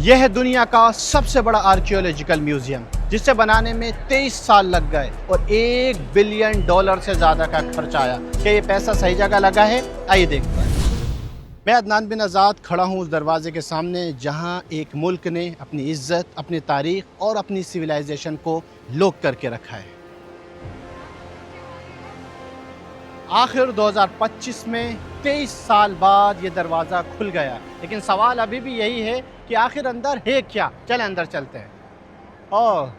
यह है दुनिया का सबसे बड़ा आर्कियोलॉजिकल म्यूजियम, जिसे बनाने में 23 साल लग गए और $1 बिलियन से ज़्यादा का खर्च आया। क्या ये पैसा सही जगह लगा है? आइए देखते हैं। मैं अदनान बिन आज़ाद खड़ा हूँ उस दरवाजे के सामने जहाँ एक मुल्क ने अपनी इज्जत, अपनी तारीख और अपनी सिविलाइजेशन को लोक करके रखा है। आखिर 2025 में 23 साल बाद ये दरवाज़ा खुल गया, लेकिन सवाल अभी भी यही है कि आखिर अंदर है क्या। चले अंदर चलते हैं। और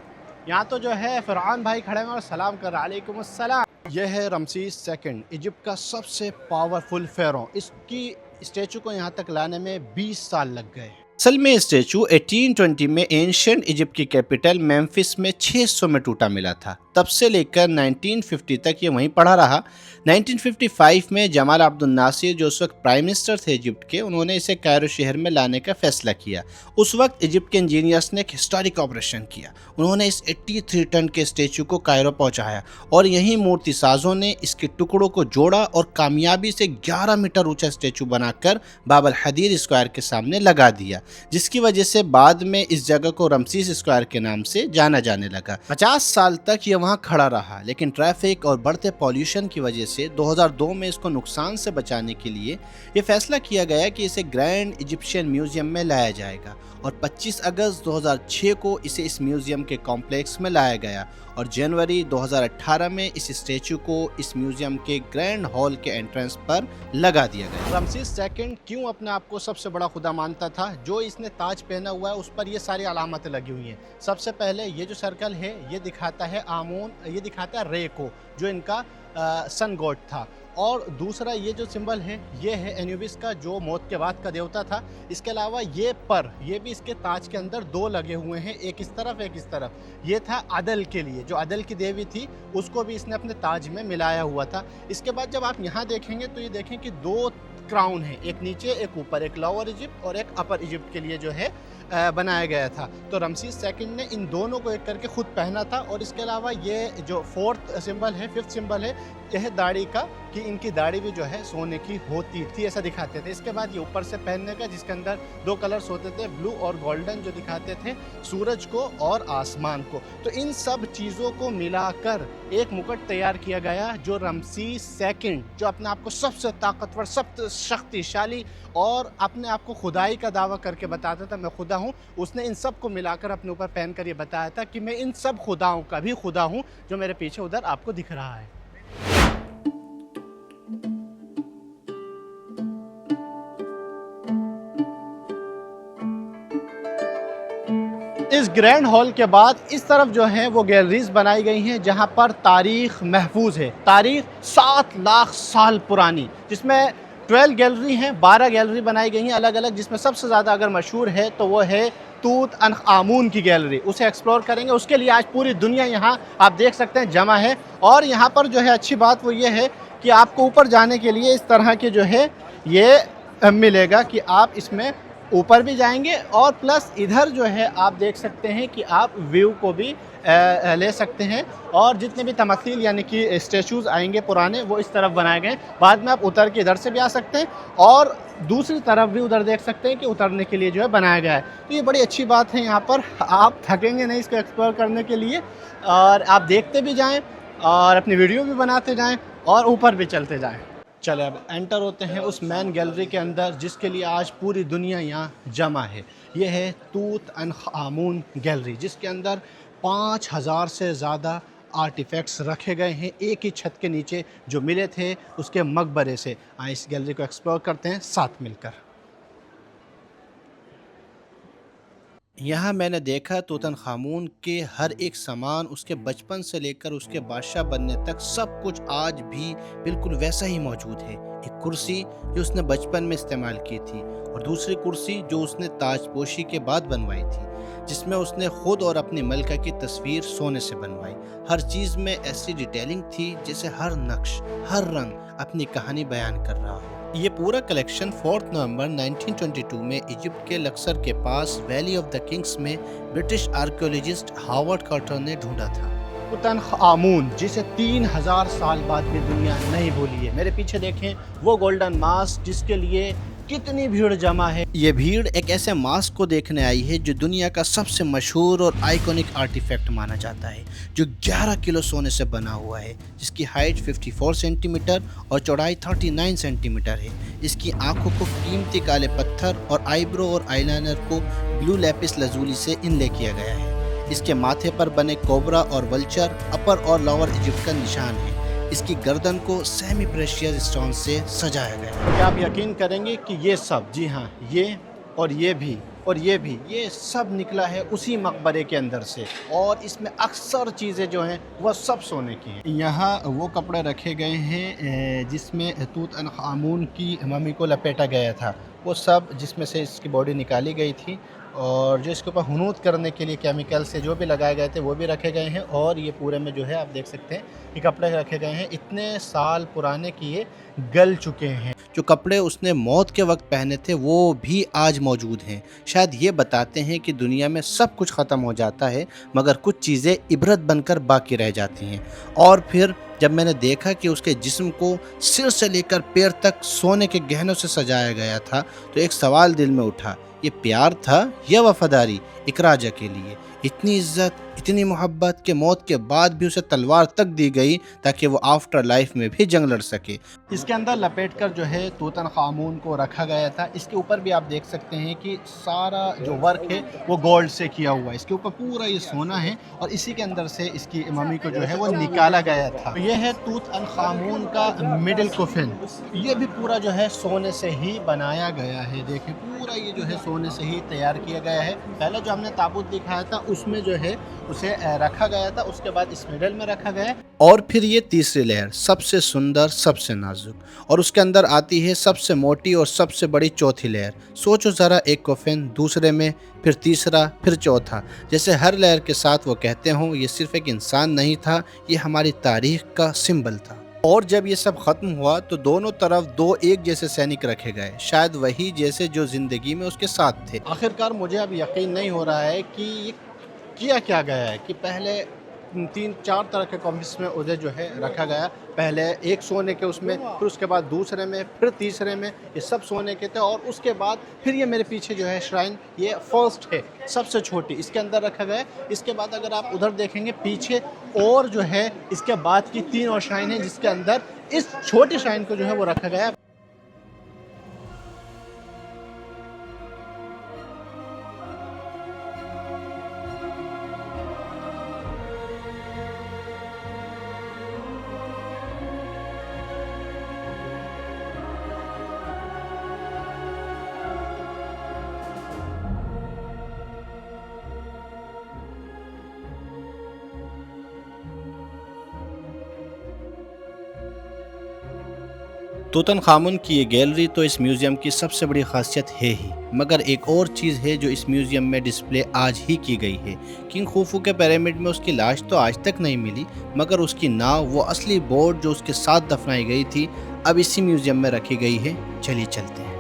यहाँ तो जो है फ़िरऔन भाई खड़े हैं और सलाम कर रहा, अलैकुम अस्सलाम। यह है रमसीस सेकंड, इजिप्ट का सबसे पावरफुल फ़ाराओ। इसकी स्टैचू को यहाँ तक लाने में 20 साल लग गए। असल में स्टैचू 1820 में एंशिएंट इजिप्ट की कैपिटल मेम्फिस में 600 में टूटा मिला था। तब से लेकर 1950 तक ये वहीं पड़ा रहा। 1955 में जमाल अब्दुल नासिर, जो उस वक्त प्राइम मिनिस्टर थे इजिप्ट के, उन्होंने इसे कायरो शहर में लाने का फैसला किया। उस वक्त इजिप्ट के इंजीनियर्स ने एक हिस्टोरिक ऑपरेशन किया। उन्होंने इस 83 टन के स्टैचू को कायरो पहुंचाया और यहीं मूर्ति साजों ने इसके टुकड़ों को जोड़ा और कामयाबी से 11 मीटर ऊंचा स्टैचू बनाकर बाब अल हदीद स्क्वायर के सामने लगा दिया, जिसकी वजह से बाद में इस जगह को रमसीस स्क्वायर के नाम से जाना जाने लगा। 50 साल तक ये वहाँ खड़ा रहा, लेकिन ट्रैफिक और बढ़ते पॉल्यूशन की वजह से 2002 में इसको नुकसान से बचाने के लिए ये फैसला किया गया कि इसे ग्रैंड इजिप्शियन म्यूजियम में लाया जाएगा और 25 अगस्त 2006 को इसे इस म्यूजियम के कॉम्प्लेक्स में लाया गया और जनवरी 2018 में इस स्टैचू को इस म्यूजियम के ग्रैंड हॉल के एंट्रेंस पर लगा दिया गया। रमसीस सेकंड क्यों अपने आप को सबसे बड़ा खुदा मानता था? जो इसने ताज पहना हुआ है उस पर ये सारी अलामतें लगी हुई हैं। सबसे पहले ये जो सर्कल है ये दिखाता है आमून, ये दिखाता है रे को, जो इनका सन गॉड था। और दूसरा ये जो सिंबल है ये है एनुबिस का, जो मौत के बाद का देवता था। इसके अलावा ये भी इसके ताज के अंदर 2 लगे हुए हैं, एक इस तरफ एक इस तरफ। ये था अदल के लिए, जो अदल की देवी थी उसको भी इसने अपने ताज में मिलाया हुआ था। इसके बाद जब आप यहाँ देखेंगे तो ये देखें कि 2 क्राउन है, एक नीचे एक ऊपर, एक लोअर इजिप्ट और एक अपर इजिप्ट के लिए जो है बनाया गया था। तो रमसीस सेकंड ने इन दोनों को एक करके खुद पहना था। और इसके अलावा ये जो 4th सिंबल है, 5th सिंबल है, यह दाढ़ी का, कि इनकी दाढ़ी भी जो है सोने की होती थी, ऐसा दिखाते थे। इसके बाद ये ऊपर से पहनने का, जिसके अंदर 2 कलर्स होते थे, ब्लू और गोल्डन, जो दिखाते थे सूरज को और आसमान को। तो इन सब चीज़ों को मिलाकर एक मुकुट तैयार किया गया, जो रमसीस सेकंड, जो अपने आप को सबसे ताकतवर, सबसे शक्तिशाली और अपने आप को खुदाई का दावा करके बताता था, मैं खुदा हूँ, उसने इन सब को मिलाकर अपने ऊपर पहन कर ये बताया था कि मैं इन सब खुदाओं का भी खुदा हूँ, जो मेरे पीछे उधर आपको दिख रहा है। इस ग्रैंड हॉल के बाद इस तरफ जो है वो गैलरीज बनाई गई हैं, जहां पर तारीख महफूज है। तारीख 7 लाख साल पुरानी, जिसमें 12 गैलरी हैं, 12 गैलरी बनाई गई हैं अलग अलग, जिसमें सबसे ज़्यादा अगर मशहूर है तो वो है तूत अनख आमून की गैलरी। उसे एक्सप्लोर करेंगे। उसके लिए आज पूरी दुनिया यहाँ आप देख सकते हैं जमा है। और यहाँ पर जो है अच्छी बात वो ये है कि आपको ऊपर जाने के लिए इस तरह के जो है ये मिलेगा कि आप इसमें ऊपर भी जाएंगे और प्लस इधर जो है आप देख सकते हैं कि आप व्यू को भी ले सकते हैं। और जितने भी तमसील यानी कि स्टैचूज़ आएंगे पुराने, वो इस तरफ बनाए गए। बाद में आप उतर के इधर से भी आ सकते हैं और दूसरी तरफ भी उधर देख सकते हैं कि उतरने के लिए जो है बनाया गया है। तो ये बड़ी अच्छी बात है। यहाँ पर आप थकेंगे नहीं इसको एक्सप्लोर करने के लिए, और आप देखते भी जाएँ और अपनी वीडियो भी बनाते जाएँ और ऊपर भी चलते जाएँ। चले अब एंटर होते हैं उस मैन गैलरी के अंदर, जिसके लिए आज पूरी दुनिया यहाँ जमा है। ये है तूत अनख आमून गैलरी, जिसके अंदर 5000 से ज़्यादा आर्टिफैक्ट्स रखे गए हैं एक ही छत के नीचे, जो मिले थे उसके मकबरे से। आइए इस गैलरी को एक्सप्लोर करते हैं साथ मिलकर। यहाँ मैंने देखा तूतनखामून के हर एक सामान, उसके बचपन से लेकर उसके बादशाह बनने तक, सब कुछ आज भी बिल्कुल वैसा ही मौजूद है। एक कुर्सी जो उसने बचपन में इस्तेमाल की थी और दूसरी कुर्सी जो उसने ताजपोशी के बाद बनवाई थी, जिसमें उसने खुद और अपनी मलका की तस्वीर सोने से बनवाई। हर चीज़ में ऐसी डिटेलिंग थी जैसे हर नक्श, हर रंग अपनी कहानी बयान कर रहा हो। ये पूरा कलेक्शन 4 नवंबर 1922 में इजिप्ट के लक्सर के पास वैली ऑफ द किंग्स में ब्रिटिश आर्कियोलॉजिस्ट हावर्ड कार्टर ने ढूंढा था। तूतनखामून, जिसे 3000 साल बाद भी दुनिया नहीं भूली है। मेरे पीछे देखें वो गोल्डन मास्क, जिसके लिए कितनी भीड़ जमा है। ये भीड़ एक ऐसे मास्क को देखने आई है जो दुनिया का सबसे मशहूर और आइकॉनिक आर्टिफैक्ट माना जाता है, जो 11 किलो सोने से बना हुआ है, जिसकी हाइट 54 सेंटीमीटर और चौड़ाई 39 सेंटीमीटर है। इसकी आंखों को कीमती काले पत्थर और आईब्रो और आईलाइनर को ब्लू लैपिस लजूली से इनले किया गया है। इसके माथे पर बने कोबरा और वल्चर अपर और लोअर इजिप्ट का निशान है। इसकी गर्दन को सेमी प्रेशियस स्टोन से सजाया गया है। क्या आप यकीन करेंगे कि ये सब, जी हाँ, ये और ये भी और ये सब निकला है उसी मकबरे के अंदर से, और इसमें अक्सर चीज़ें जो हैं वह सब सोने की हैं। यहाँ वो कपड़े रखे गए हैं जिसमें तूत अनख आमून की मम्मी को लपेटा गया था, वो सब जिसमें से इसकी बॉडी निकाली गई थी, और जो इसके ऊपर हुनूत करने के लिए केमिकल से जो भी लगाए गए थे वो भी रखे गए हैं। और ये पूरे में जो है आप देख सकते हैं कि कपड़े रखे गए हैं इतने साल पुराने कि ये गल चुके हैं। जो कपड़े उसने मौत के वक्त पहने थे वो भी आज मौजूद हैं। शायद ये बताते हैं कि दुनिया में सब कुछ ख़त्म हो जाता है मगर कुछ चीज़ें इबरत बनकर बाकी रह जाती हैं। और फिर जब मैंने देखा कि उसके जिस्म को सिर से लेकर पैर तक सोने के गहनों से सजाया गया था तो एक सवाल दिल में उठा, ये प्यार था या वफादारी इकराजा के लिए? इतनी इज्जत, इतनी मोहब्बत के मौत के बाद भी उसे तलवार तक दी गई ताकि वो आफ्टर लाइफ में भी जंग लड़ सके। इसके अंदर लपेट कर जो है तूतनखामून को रखा गया था। इसके ऊपर भी आप देख सकते हैं कि सारा जो वर्क है वो गोल्ड से किया हुआ है। इसके ऊपर पूरा ये सोना है और इसी के अंदर से इसकी मम्मी को जो है वो निकाला गया था। ये है तूतनखामून का मिडिल कोफिन। ये भी पूरा जो है सोने से ही बनाया गया है। देखिए पूरा ये जो है सोने से ही तैयार किया गया है। पहले जो हमने ताबूत दिखाया था उसमें जो है उसे रखा गया था, उसके बाद इस मिडल में रखा गया और फिर ये तीसरी लेयर सबसे सुंदर, सबसे नाजुक, और उसके अंदर आती है सबसे मोटी और सबसे बड़ी चौथी लेयर। सोचो ज़रा, एक कोफिन, दूसरे में, फिर तीसरा, फिर चौथा। जैसे हर लेयर के साथ वो कहते हों ये सिर्फ एक इंसान नहीं था, ये हमारी तारीख का सिंबल था। और जब ये सब खत्म हुआ तो दोनों तरफ दो एक जैसे सैनिक रखे गए, शायद वही जैसे जो जिंदगी में उसके साथ थे। आखिरकार मुझे अब यकीन नहीं हो रहा है कि ये किया क्या गया है कि पहले 3-4 तरह के कॉम्बिस में उसे जो है रखा गया। पहले एक सोने के उसमें, फिर उसके बाद दूसरे में, फिर तीसरे में, ये सब सोने के थे। और उसके बाद फिर ये मेरे पीछे जो है श्राइन, ये फर्स्ट है, सबसे छोटी, इसके अंदर रखा गया। इसके बाद अगर आप उधर देखेंगे पीछे और जो है इसके बाद की 3 और श्राइन है जिसके अंदर इस छोटी श्राइन को जो है वो रखा गया। तूतनखामुन की ये गैलरी तो इस म्यूज़ियम की सबसे बड़ी खासियत है ही, मगर एक और चीज़ है जो इस म्यूज़ियम में डिस्प्ले आज ही की गई है। किंग खुफू के पिरामिड में उसकी लाश तो आज तक नहीं मिली, मगर उसकी नाव, वो असली बोट जो उसके साथ दफनाई गई थी, अब इसी म्यूज़ियम में रखी गई है। चलिए चलते हैं।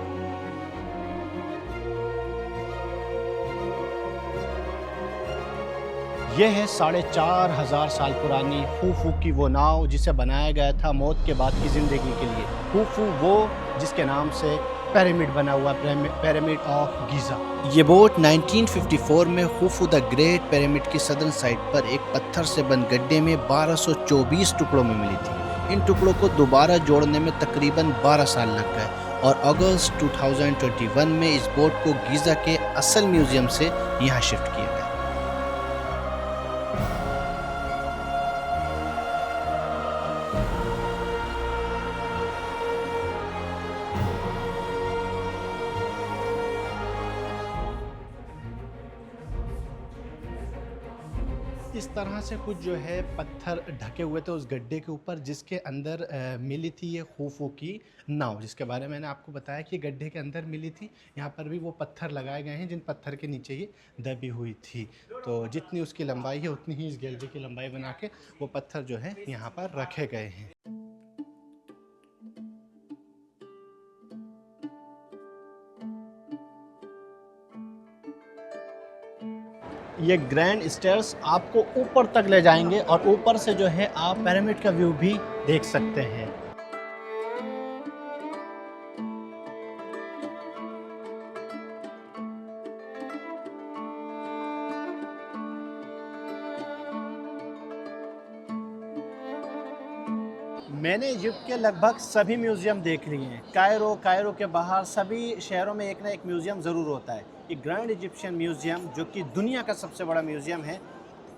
यह है 4,500 साल पुरानी खुफू की वो नाव जिसे बनाया गया था मौत के बाद की ज़िंदगी के लिए। खुफू वो जिसके नाम से पिरामिड बना हुआ, पिरामिड ऑफ गीज़ा। ये बोट 1954 में खुफू द ग्रेट पिरामिड की सदर्न साइड पर एक पत्थर से बंद गड्ढे में 1224 टुकड़ों में मिली थी। इन टुकड़ों को दोबारा जोड़ने में तकरीबन 12 साल लग गए और अगस्त 2021 में इस बोट को गीज़ा के असल म्यूज़ियम से यहाँ शिफ्ट किया गया। इस तरह से कुछ जो है पत्थर ढके हुए थे उस गड्ढे के ऊपर जिसके अंदर मिली थी ये खुफू की नाव, जिसके बारे में मैंने आपको बताया कि गड्ढे के अंदर मिली थी। यहाँ पर भी वो पत्थर लगाए गए हैं जिन पत्थर के नीचे ये दबी हुई थी। तो जितनी उसकी लंबाई है उतनी ही इस गैलरी की लंबाई बना के वो पत्थर जो है यहाँ पर रखे गए हैं। ये ग्रैंड स्टेयर्स आपको ऊपर तक ले जाएंगे और ऊपर से जो है आप पिरामिड का व्यू भी देख सकते हैं। मैंने इजिप्ट के लगभग सभी म्यूज़ियम देख लिए हैं। कायरो के बाहर सभी शहरों में एक ना एक म्यूज़ियम ज़रूर होता है। ये ग्रैंड इजिप्शियन म्यूज़ियम जो कि दुनिया का सबसे बड़ा म्यूज़ियम है,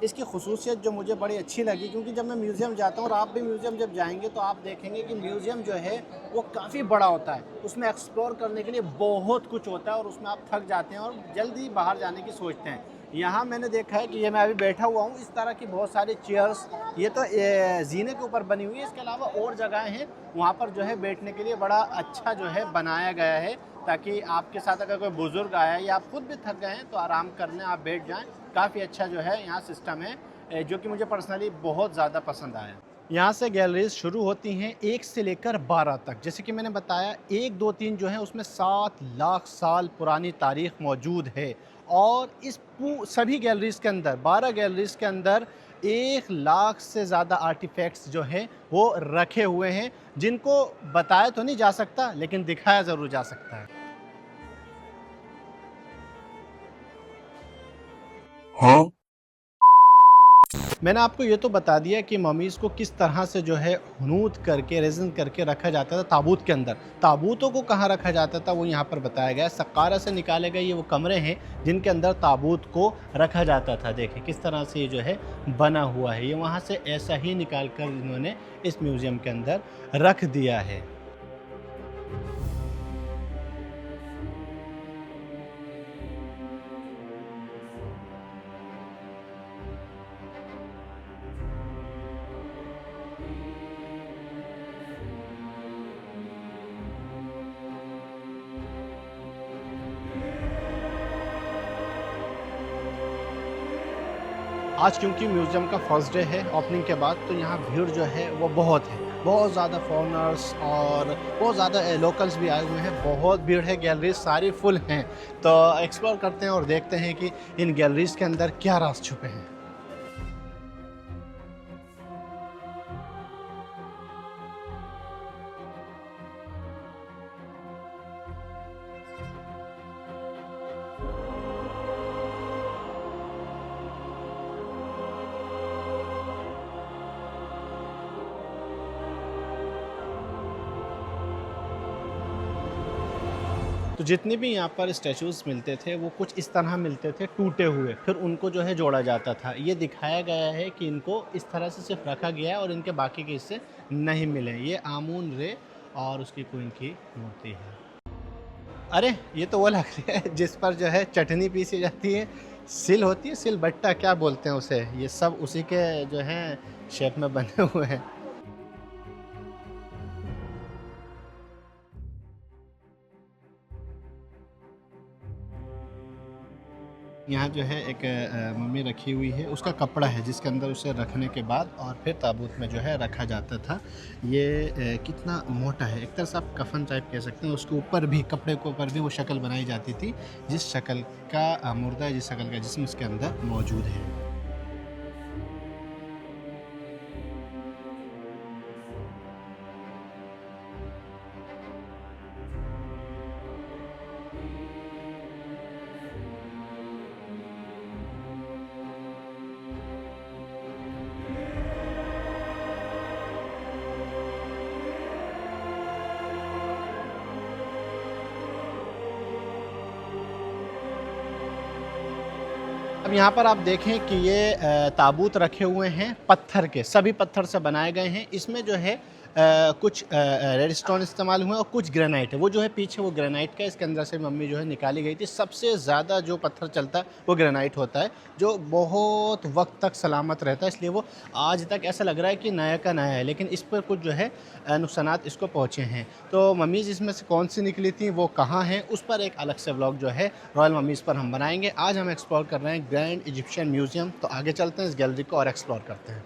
इसकी ख़ुसूसियत जो मुझे बड़ी अच्छी लगी, क्योंकि जब मैं म्यूज़ियम जाता हूँ और आप भी म्यूज़ियम जब जाएंगे तो आप देखेंगे कि म्यूज़ियम जो है वो काफ़ी बड़ा होता है। उसमें एक्सप्लोर करने के लिए बहुत कुछ होता है और उसमें आप थक जाते हैं और जल्दी बाहर जाने की सोचते हैं। यहाँ मैंने देखा है कि ये मैं अभी बैठा हुआ हूँ, इस तरह की बहुत सारी चेयर्स, ये तो जीने के ऊपर बनी हुई है। इसके अलावा और जगहें हैं वहाँ पर जो है बैठने के लिए बड़ा अच्छा जो है बनाया गया है, ताकि आपके साथ अगर कोई बुज़ुर्ग आया है या आप खुद भी थक गए हैं तो आराम करने आप बैठ जाएँ। काफ़ी अच्छा जो है यहाँ सिस्टम है, जो कि मुझे पर्सनली बहुत ज़्यादा पसंद आया। यहाँ से गैलरीज शुरू होती हैं 1 से लेकर 12 तक। जैसे कि मैंने बताया 1, 2, 3 जो है उसमें 7 लाख साल पुरानी तारीख़ मौजूद है और इस सभी गैलरीज़ के अंदर 12 गैलरीज़ के अंदर 1 लाख से ज़्यादा आर्टिफैक्ट्स जो हैं वो रखे हुए हैं, जिनको बताया तो नहीं जा सकता लेकिन दिखाया ज़रूर जा सकता है। हाँ। मैंने आपको ये तो बता दिया कि ममीज़ को किस तरह से जो है हनूत करके रेज़न करके रखा जाता था ताबूत के अंदर। ताबूतों को कहाँ रखा जाता था वो यहाँ पर बताया गया है। सक्कारा से निकाले गए ये वो कमरे हैं जिनके अंदर ताबूत को रखा जाता था। देखिए किस तरह से ये जो है बना हुआ है, ये वहाँ से ऐसा ही निकाल कर इन्होंने इस म्यूज़ियम के अंदर रख दिया है। आज क्योंकि म्यूज़ियम का फर्स्ट डे है ओपनिंग के बाद, तो यहाँ भीड़ जो है वो बहुत है। बहुत ज़्यादा फॉरेनर्स और बहुत ज़्यादा लोकल्स भी आए हुए हैं। बहुत भीड़ है, गैलरीज सारी फुल हैं। तो एक्सप्लोर करते हैं और देखते हैं कि इन गैलरीज के अंदर क्या राज छुपे हैं। तो जितने भी यहाँ पर स्टैचूज़ मिलते थे वो कुछ इस तरह मिलते थे टूटे हुए, फिर उनको जो है जोड़ा जाता था। ये दिखाया गया है कि इनको इस तरह से सिर्फ रखा गया है और इनके बाकी के हिस्से नहीं मिले। ये आमून रे और उसकी क्वीन की मूर्ति है। अरे ये तो वो लग रही है जिस पर जो है चटनी पीसी जाती है, सिल होती है, सिलबट्टा क्या बोलते हैं उसे, ये सब उसी के जो है शेप में बने हुए हैं। यहाँ जो है एक मम्मी रखी हुई है, उसका कपड़ा है जिसके अंदर उसे रखने के बाद और फिर ताबूत में जो है रखा जाता था। ये कितना मोटा है, एक तरह से आप कफन टाइप कह सकते हैं। उसके ऊपर भी, कपड़े के ऊपर भी वो शक्ल बनाई जाती थी जिस शक्ल का मुर्दा, जिस शक्ल का जिस्म उसके अंदर मौजूद है। अब यहाँ पर आप देखें कि ये ताबूत रखे हुए हैं पत्थर के, सभी पत्थर से बनाए गए हैं। इसमें जो है कुछ रेड स्टोन इस्तेमाल हुए और कुछ ग्रेनाइट है। वो जो है पीछे वो ग्रेनाइट का, इसके अंदर से मम्मी जो है निकाली गई थी। सबसे ज़्यादा जो पत्थर चलता है वो ग्रेनाइट होता है, जो बहुत वक्त तक सलामत रहता है, इसलिए वो आज तक ऐसा लग रहा है कि नया का नया है। लेकिन इस पर कुछ जो है नुकसानात इसको पहुँचे हैं। तो मम्मीज़ इसमें से कौन सी निकली थी, वो कहाँ हैं, उस पर एक अलग से व्लॉग जो है रॉयल मम्मीज़ पर हम बनाएंगे। आज हम एक्सप्लोर कर रहे हैं ग्रैंड इजिप्शियन म्यूज़ियम। तो आगे चलते हैं, इस गैलरी को और एक्सप्लोर करते हैं।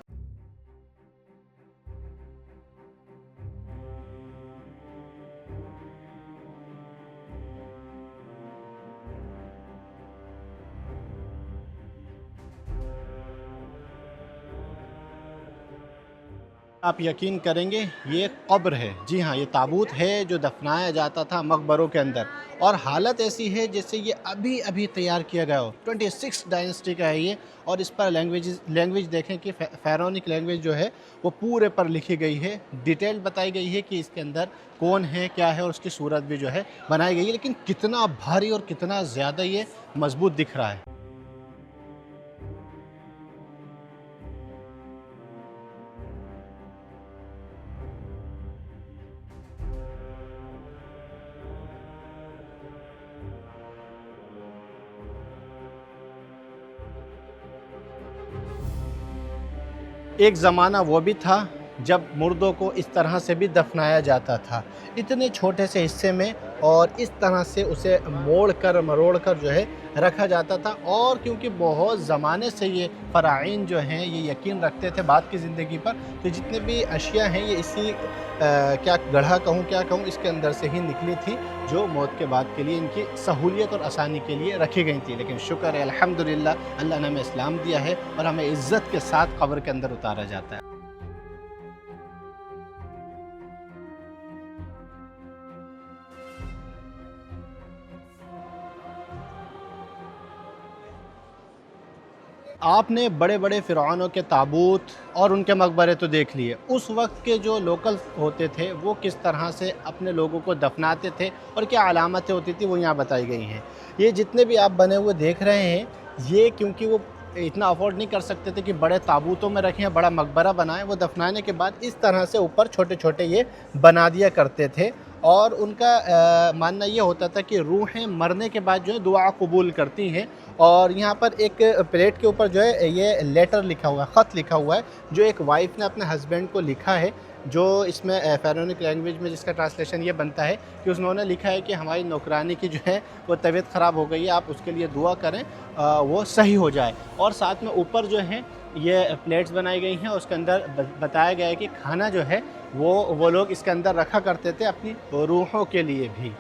आप यकीन करेंगे ये कब्र है, जी हाँ, ये ताबूत है जो दफनाया जाता था मकबरों के अंदर, और हालत ऐसी है जैसे ये अभी अभी तैयार किया गया हो। 26 डायनेस्टी का है ये, और इस पर लैंग्वेज देखें कि फ़ैरोनिक लैंग्वेज जो है वो पूरे पर लिखी गई है, डिटेल बताई गई है कि इसके अंदर कौन है, क्या है, और उसकी सूरत भी जो है बनाई गई है। लेकिन कितना भारी और कितना ज़्यादा ये मजबूत दिख रहा है। एक ज़माना वो भी था जब मुर्दों को इस तरह से भी दफनाया जाता था, इतने छोटे से हिस्से में, और इस तरह से उसे मोड़ कर मरोड़ कर जो है रखा जाता था। और क्योंकि बहुत ज़माने से ये फ़राइन जो हैं ये यकीन रखते थे बाद की ज़िंदगी पर, तो जितने भी अशिया हैं ये इसी क्या गढ़ा कहूँ क्या कहूँ, इसके अंदर से ही निकली थी, जो मौत के बाद के लिए इनकी सहूलियत और आसानी के लिए रखी गई थी। लेकिन शुक्र है अल्हम्दुलिल्लाह, अल्लाह ने हमें इस्लाम दिया है और हमें इज़्ज़त के साथ कब्र के अंदर उतारा जाता है। आपने बड़े-बड़े फ़िरौनों के ताबूत और उनके मकबरे तो देख लिए। उस वक़्त के जो लोकल होते थे वो किस तरह से अपने लोगों को दफ़नाते थे और क्या अलामतें होती थी वो यहाँ बताई गई हैं। ये जितने भी आप बने हुए देख रहे हैं, ये क्योंकि वो इतना अफ़ोर्ड नहीं कर सकते थे कि बड़े ताबूतों में रखें या बड़ा मकबरा बनाएँ, वो दफ़नाने के बाद इस तरह से ऊपर छोटे-छोटे ये बना दिया करते थे। और उनका मानना ये होता था कि रूहें मरने के बाद जो है दुआ कबूल करती हैं। और यहाँ पर एक प्लेट के ऊपर जो है ये लेटर लिखा हुआ है, ख़त लिखा हुआ है, जो एक वाइफ़ ने अपने हस्बैंड को लिखा है, जो इसमें फ़ैरोनिक लैंग्वेज में जिसका ट्रांसलेशन ये बनता है कि उन्होंने लिखा है कि हमारी नौकरानी की जो है वो तबीयत ख़राब हो गई है, आप उसके लिए दुआ करें, वो सही हो जाए। और साथ में ऊपर जो है ये प्लेट्स बनाई गई हैं, उसके अंदर बताया गया है कि खाना जो है वो लोग इसके अंदर रखा करते थे अपनी रूहों के लिए भी।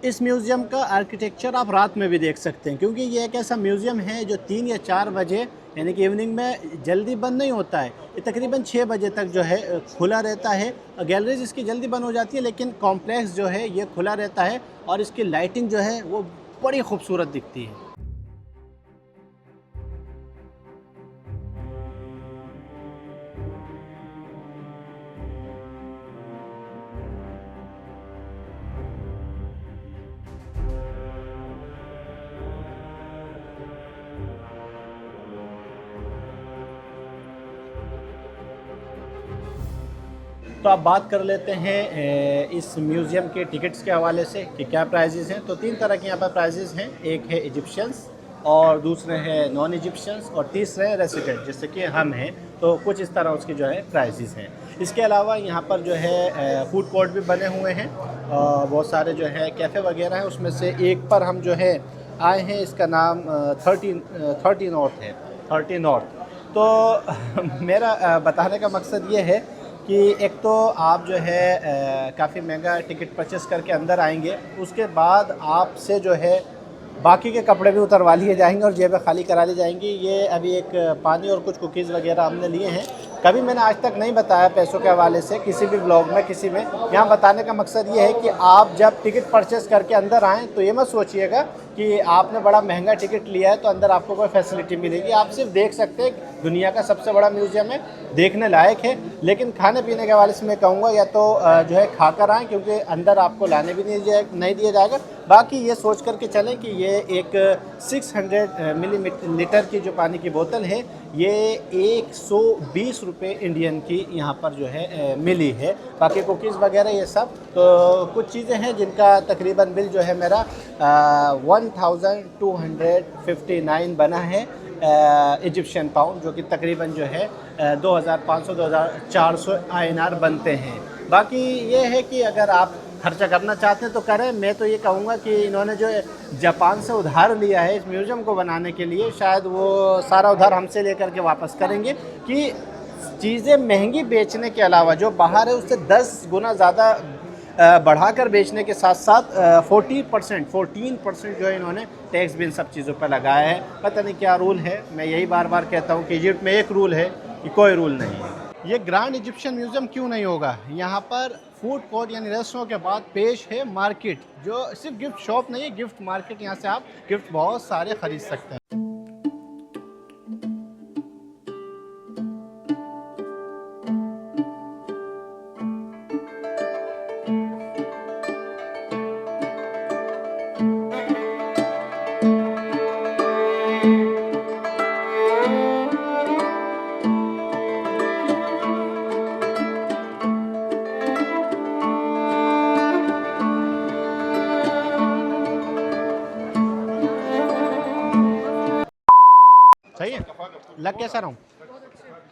इस म्यूज़ियम का आर्किटेक्चर आप रात में भी देख सकते हैं, क्योंकि ये एक ऐसा म्यूज़ियम है जो 3 या 4 बजे यानी कि इवनिंग में जल्दी बंद नहीं होता है। ये तकरीबन 6 बजे तक जो है खुला रहता है। गैलरीज इसकी जल्दी बंद हो जाती है, लेकिन कॉम्प्लेक्स जो है ये खुला रहता है और इसकी लाइटिंग जो है वो बड़ी खूबसूरत दिखती है। तो आप बात कर लेते हैं इस म्यूज़ियम के टिकट्स के हवाले से कि क्या प्राइजेज़ हैं। तो 3 तरह के यहाँ पर प्राइजेज़ हैं। एक है इजिप्शियंस, और दूसरे हैं नॉन इजिप्शियंस, और तीसरे हैं रेसिडेंट जैसे कि हम हैं। तो कुछ इस तरह उसके जो है प्राइजेज़ हैं। इसके अलावा यहाँ पर जो है फूड कोर्ट भी बने हुए हैं, बहुत सारे जो है कैफ़े वगैरह हैं। उसमें से एक पर हम जो है आए हैं, इसका नाम 30 नॉर्थ है, 30 नॉर्थ। तो मेरा बताने का मकसद ये है कि एक तो आप जो है काफ़ी महंगा टिकट परचेस करके अंदर आएंगे, उसके बाद आपसे जो है बाकी के कपड़े भी उतरवा लिए जाएंगे और जेबें खाली करा ली जाएंगी। ये अभी एक पानी और कुछ कुकीज़ वगैरह हमने लिए हैं। कभी मैंने आज तक नहीं बताया पैसों के हवाले से किसी भी ब्लॉग में, किसी में। यहाँ बताने का मकसद ये है कि आप जब टिकट परचेस करके अंदर आएँ तो ये मत सोचिएगा कि आपने बड़ा महंगा टिकट लिया है तो अंदर आपको कोई फैसिलिटी मिलेगी। आप सिर्फ देख सकते हैं, दुनिया का सबसे बड़ा म्यूज़ियम है, देखने लायक है। लेकिन खाने पीने के हवाले से मैं कहूँगा या तो जो है खाकर आएँ, क्योंकि अंदर आपको लाने भी नहीं दिया जाएगा। बाकी ये सोच कर के चलें कि ये एक 600 मिलीलीटर की जो पानी की बोतल है ये 120 रुपये इंडियन की यहाँ पर जो है मिली है। बाकी कुकीज़ वगैरह ये सब तो कुछ चीज़ें हैं जिनका तकरीबन बिल जो है मेरा 1259 बना है इजिप्शियन पाउंड, जो कि तकरीबन जो है 2500-2400 INR बनते हैं। बाकी ये है कि अगर आप खर्चा करना चाहते हैं तो करें। मैं तो ये कहूँगा कि इन्होंने जो जापान से उधार लिया है इस म्यूज़ियम को बनाने के लिए, शायद वो सारा उधार हमसे लेकर के वापस करेंगे कि चीज़ें महंगी बेचने के अलावा जो बाहर है उससे 10 गुना ज़्यादा बढ़ाकर बेचने के साथ साथ 14% जो है इन्होंने टैक्स भी इन सब चीज़ों पर लगाया है। पता नहीं क्या रूल है। मैं यही बार बार कहता हूँ कि इजिप्ट में एक रूल है कि कोई रूल नहीं है। ये ग्रैंड इजिप्शियन म्यूज़ियम क्यों नहीं होगा? यहाँ पर फूड कोर्ट यानी रेस्टोरेंट के बाद पेश है मार्केट, जो सिर्फ गिफ्ट शॉप नहीं है, गिफ्ट मार्केट। यहाँ से आप गिफ्ट बहुत सारे खरीद सकते हैं। सही है, लग कैसा रहा हूँ?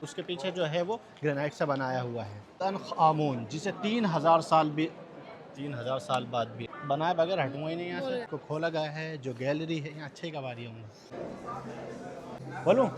उसके पीछे जो है वो ग्रेनाइट से बनाया हुआ है तन आमून, जिसे 3000 साल बाद भी बनाए बगैर हटूंगा ही नहीं यहाँ से। को खोला गया है जो गैलरी है, यहाँ अच्छे का बारी होंगे। बोलूँ